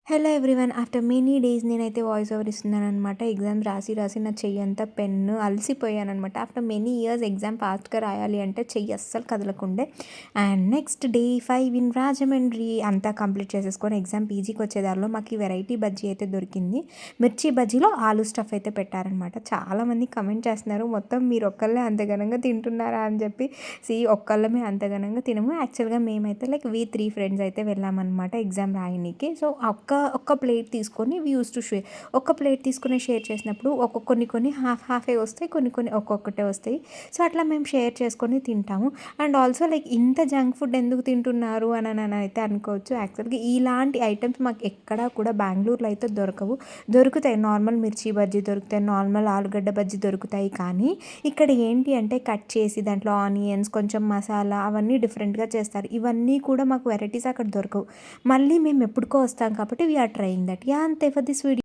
Hello everyone. After many days నేనైతే voice over ఇస్తున్నాననమాట. Exam రాసి నా చెయ్యంతా పెన్ను అలసిపోయాననమాట. ఆఫ్టర్ మెనీ ఇయర్స్ ఎగ్జామ్ ఫాస్ట్‌గా రాయాలి అంటే చెయ్యి అస్సలు కదలకుండే. And next day 5 in Rajahmundry అంతా కంప్లీట్ చేసేసుకొని ఎగ్జామ్ పీజీకి వచ్చే దారిలో మాకు ఈ వెరైటీ బజ్జీ అయితే దొరికింది. మిర్చి బజ్జీలో ఆలు స్టఫ్ అయితే పెట్టారనమాట. చాలామంది కమెంట్ చేస్తున్నారు, మొత్తం మీరు ఒక్కళ్ళే అంత ఘనంగా తింటున్నారా అని చెప్పి. ఒక్కళ్ళమే అంత ఘనంగా తినము. యాక్చువల్‌గా మేమైతే లైక్ 3 ఫ్రెండ్స్ అయితే వెళ్ళామన్నమాట ఎగ్జామ్ రాయనీకి. సో ఒక్క ప్లేట్ తీసుకొని వి యూజ్డ్ టు షేర్. ఒక్క ప్లేట్ తీసుకొని షేర్ చేసినప్పుడు కొన్ని హాఫే వస్తాయి, కొన్ని ఒక్కొక్కటే వస్తాయి. సో అట్లా మేము షేర్ చేసుకొని తింటాము. అండ్ ఆల్సో లైక్ ఇంత జంక్ ఫుడ్ ఎందుకు తింటున్నారు అని అయితే అనుకోవచ్చు. యాక్చువల్గా ఇలాంటి ఐటమ్స్ మాకు ఎక్కడా కూడా బెంగళూరులో అయితే దొరకవు. దొరుకుతాయి, నార్మల్ మిర్చి బజ్జీ దొరుకుతాయి, నార్మల్ ఆలుగడ్డ బజ్జీ దొరుకుతాయి. కానీ ఇక్కడ ఏంటి అంటే కట్ చేసి దాంట్లో ఆనియన్స్, కొంచెం మసాలా అవన్నీ డిఫరెంట్గా చేస్తారు. ఇవన్నీ కూడా మాకు వెరైటీస్ అక్కడ దొరకవు. మళ్ళీ మేము ఎప్పుడుకో వస్తాం కాబట్టి వీఆర్ ట్రయింగ్ దట్. అంతే ఫర్ దిస్ వీడియో.